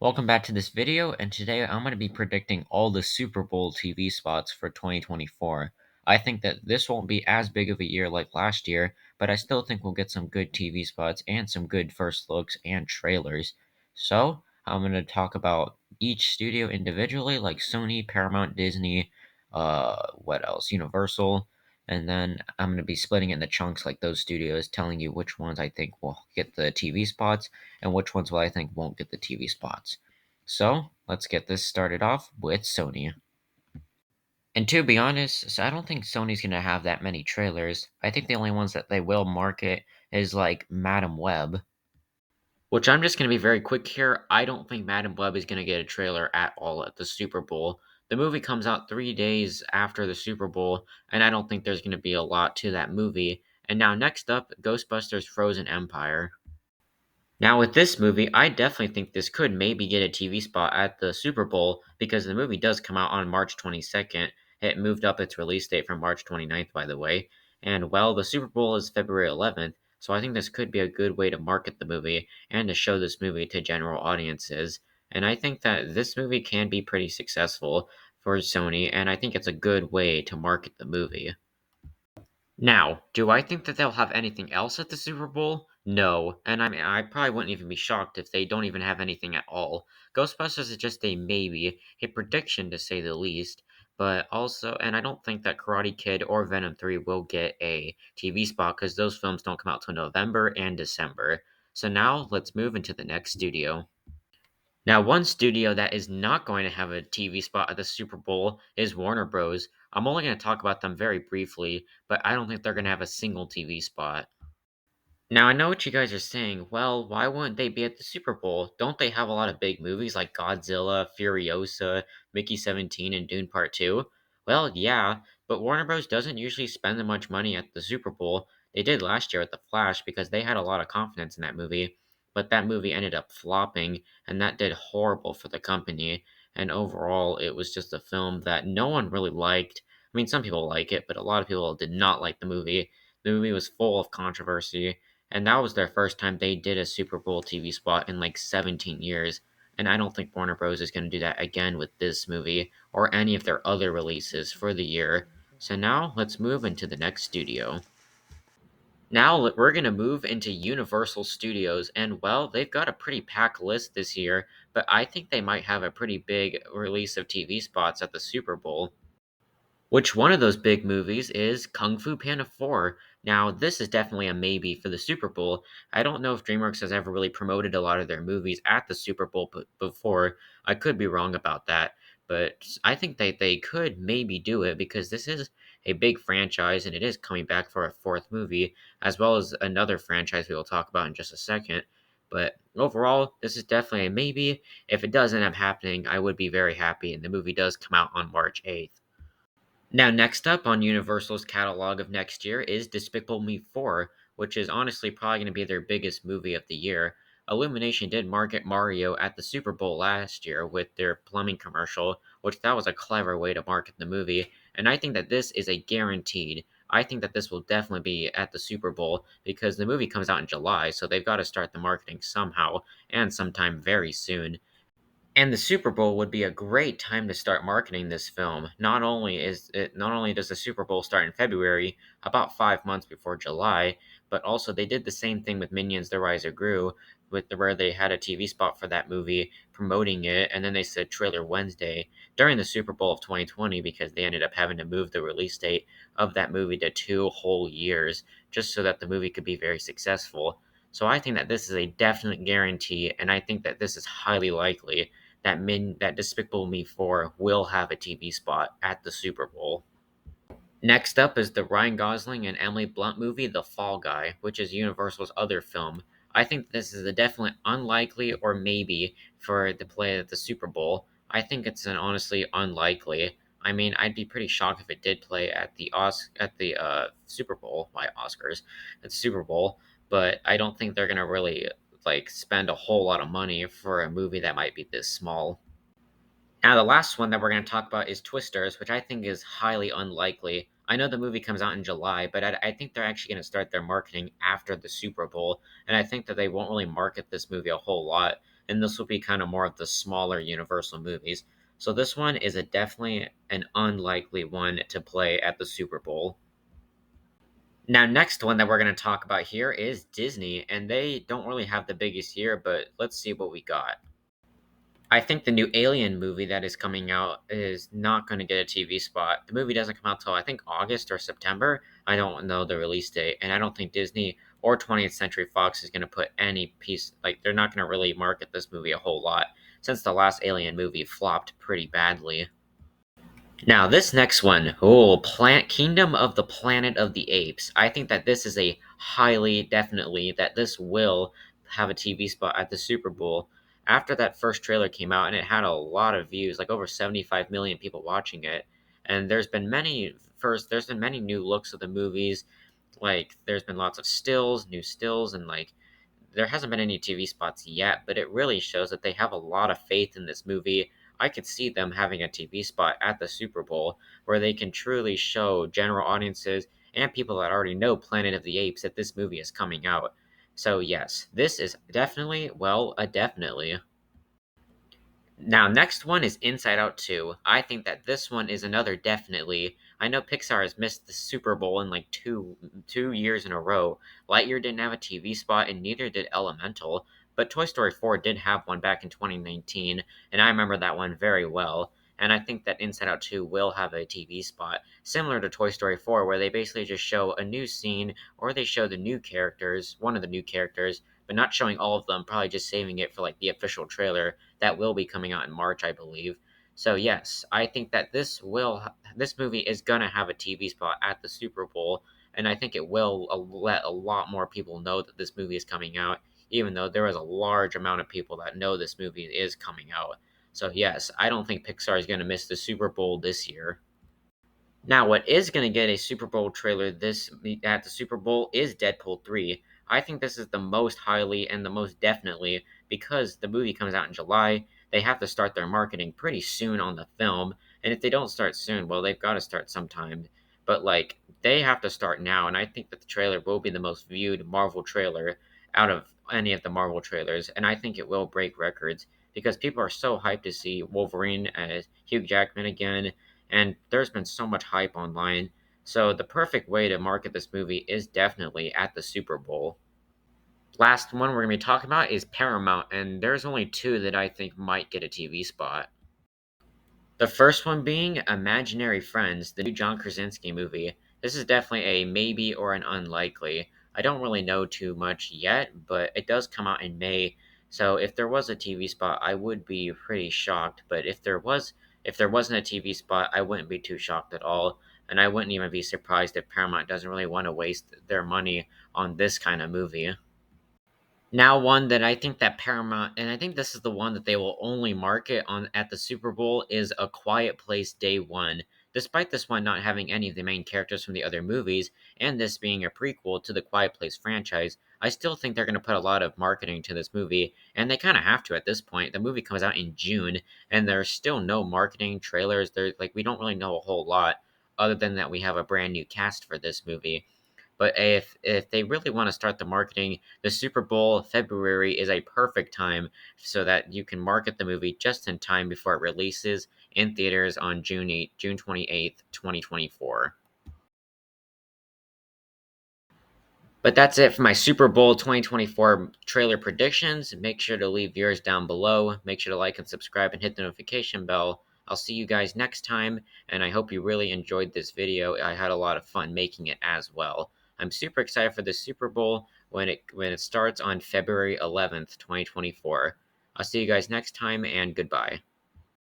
Welcome back to this video, and today I'm going to be predicting all the Super Bowl TV spots for 2024. I think that this won't be as big of a year like last year, but I still think we'll get some good TV spots and some good first looks and trailers. So, I'm going to talk about each studio individually, like Sony, Paramount, Disney, what else? Universal. And then I'm going to be splitting it into chunks like those studios, telling you which ones I think will get the TV spots and which ones will I think won't get the TV spots. So let's get this started off with Sony. And to be honest, I don't think Sony's gonna have that many trailers. I think the only ones that they will market is like Madam Web. Which I'm just gonna be very quick here. I don't think Madam Web is gonna get a trailer at all at the Super Bowl. The movie comes out 3 days after the Super Bowl, and I don't think there's gonna be a lot to that movie. And now next up, Ghostbusters Frozen Empire. Now, with this movie, I definitely think this could maybe get a TV spot at the Super Bowl because the movie does come out on March 22nd. It moved up its release date from March 29th, by the way. And, well, the Super Bowl is February 11th, so I think this could be a good way to market the movie and to show this movie to general audiences. And I think that this movie can be pretty successful for Sony, and I think it's a good way to market the movie. Now, do I think that they'll have anything else at the Super Bowl? No, and I mean, I probably wouldn't even be shocked if they don't even have anything at all. Ghostbusters is just a maybe, a prediction to say the least, but also, and I don't think that Karate Kid or Venom 3 will get a TV spot because those films don't come out till November and December. So now let's move into the next studio. Now, one studio that is not going to have a TV spot at the Super Bowl is Warner Bros. I'm only going to talk about them very briefly, but I don't think they're going to have a single TV spot. Now, I know what you guys are saying. Well, why wouldn't they be at the Super Bowl? Don't they have a lot of big movies like Godzilla, Furiosa, Mickey 17, and Dune Part 2? Well, yeah, but Warner Bros. Doesn't usually spend that much money at the Super Bowl. They did last year at The Flash because they had a lot of confidence in that movie, but that movie ended up flopping, and that did horrible for the company. And overall, it was just a film that no one really liked. I mean, some people like it, but a lot of people did not like the movie. The movie was full of controversy, and that was their first time they did a Super Bowl TV spot in like 17 years. And I don't think Warner Bros. Is going to do that again with this movie or any of their other releases for the year. So now let's move into the next studio. Now we're going to move into Universal Studios, and well, they've got a pretty packed list this year, but I think they might have a pretty big release of TV spots at the Super Bowl. Which one of those big movies is Kung Fu Panda 4? Now, this is definitely a maybe for the Super Bowl. I don't know if DreamWorks has ever really promoted a lot of their movies at the Super Bowl before. I could be wrong about that, but I think that they could maybe do it because this is a big franchise and it is coming back for a fourth movie, as well as another franchise we will talk about in just a second. But overall, this is definitely a maybe. If it does end up happening, I would be very happy, and the movie does come out on March 8th. Now, next up on Universal's catalog of next year is Despicable Me 4, which is honestly probably going to be their biggest movie of the year. Illumination did market Mario at the Super Bowl last year with their plumbing commercial, which that was a clever way to market the movie, and I think that this is a guaranteed. I think that this will definitely be at the Super Bowl because the movie comes out in July, so they've got to start the marketing somehow and sometime very soon. And the Super Bowl would be a great time to start marketing this film. Not only does the Super Bowl start in February, about 5 months before July, but also they did the same thing with Minions: The Rise of Gru, where they had a TV spot for that movie promoting it, and then they said Trailer Wednesday during the Super Bowl of 2020 because they ended up having to move the release date of that movie to 2 whole years just so that the movie could be very successful. So I think that this is a definite guarantee, and I think that this is highly likely that Despicable Me 4 will have a TV spot at the Super Bowl. Next up is the Ryan Gosling and Emily Blunt movie, The Fall Guy, which is Universal's other film. I think this is a definite unlikely or maybe for the play at the Super Bowl. I think it's an honestly unlikely. I mean, I'd be pretty shocked if it did play at the Super Bowl, my Oscars, at the Super Bowl, but I don't think they're gonna really like spend a whole lot of money for a movie that might be this small. Now, the last one that we're going to talk about is Twisters, which I think is highly unlikely. I know the movie comes out in July, but I think they're actually going to start their marketing after the Super Bowl, and I think that they won't really market this movie a whole lot and this will be kind of more of the smaller Universal movies. So this one is a definitely an unlikely one to play at the Super Bowl. Now, next one that we're going to talk about here is Disney, and they don't really have the biggest year, but let's see what we got. I think the new Alien movie that is coming out is not going to get a TV spot. The movie doesn't come out till I think August or September. I don't know the release date, and I don't think Disney or 20th Century Fox is going to put any piece like they're not going to really market this movie a whole lot since the last Alien movie flopped pretty badly. Now, this next one, oh, Plant Kingdom of the Planet of the Apes. I think that this is a highly definitely that this will have a TV spot at the Super Bowl. After that first trailer came out and it had a lot of views, like over 75 million people watching it. And there's been many new looks of the movies. Like there's been lots of new stills and like there hasn't been any TV spots yet, but it really shows that they have a lot of faith in this movie. I could see them having a TV spot at the Super Bowl where they can truly show general audiences and people that already know Planet of the Apes that this movie is coming out. So, yes, this is definitely, well, a definitely. Now, next one is Inside Out 2. I think that this one is another definitely. I know Pixar has missed the Super Bowl in like two years in a row. Lightyear didn't have a TV spot, and neither did Elemental. But Toy Story 4 did have one back in 2019, and I remember that one very well. And I think that Inside Out 2 will have a TV spot, similar to Toy Story 4, where they basically just show a new scene, or they show the new characters, one of the new characters, but not showing all of them, probably just saving it for like the official trailer that will be coming out in March, I believe. So yes, I think that this movie is gonna have a TV spot at the Super Bowl, and I think it will let a lot more people know that this movie is coming out, even though there is a large amount of people that know this movie is coming out. So yes, I don't think Pixar is gonna miss the Super Bowl this year. Now, what is going to get a Super Bowl trailer this at the Super Bowl is Deadpool 3. I think this is the most highly and the most definitely because the movie comes out in July. They have to start their marketing pretty soon on the film, and if they don't start soon, well, they've got to start sometime. But like they have to start now, and I think that the trailer will be the most viewed Marvel trailer out of any of the Marvel trailers, and I think it will break records because people are so hyped to see Wolverine as Hugh Jackman again, and there's been so much hype online. So the perfect way to market this movie is definitely at the Super Bowl. Last one we're going to be talking about is Paramount, and there's only two that I think might get a TV spot. The first one being Imaginary Friends, the new John Krasinski movie. This is definitely a maybe or an unlikely. I don't really know too much yet, but it does come out in May. So if there was a TV spot, I would be pretty shocked. But if there wasn't a TV spot, I wouldn't be too shocked at all. And I wouldn't even be surprised if Paramount doesn't really want to waste their money on this kind of movie. Now one that I think that Paramount and I think this is the one that they will only market on at the Super Bowl is A Quiet Place Day 1. Despite this one not having any of the main characters from the other movies, and this being a prequel to the Quiet Place franchise, I still think they're going to put a lot of marketing to this movie, and they kind of have to at this point. The movie comes out in June, and there's still no marketing trailers. There's like we don't really know a whole lot, other than that we have a brand new cast for this movie. But if they really want to start the marketing, the Super Bowl February is a perfect time so that you can market the movie just in time before it releases in theaters on June 28th, 2024. But that's it for my Super Bowl 2024 trailer predictions. Make sure to leave yours down below. Make sure to like and subscribe and hit the notification bell. I'll see you guys next time, and I hope you really enjoyed this video. I had a lot of fun making it as well. I'm super excited for the Super Bowl when it starts on February 11th, 2024. I'll see you guys next time, and goodbye.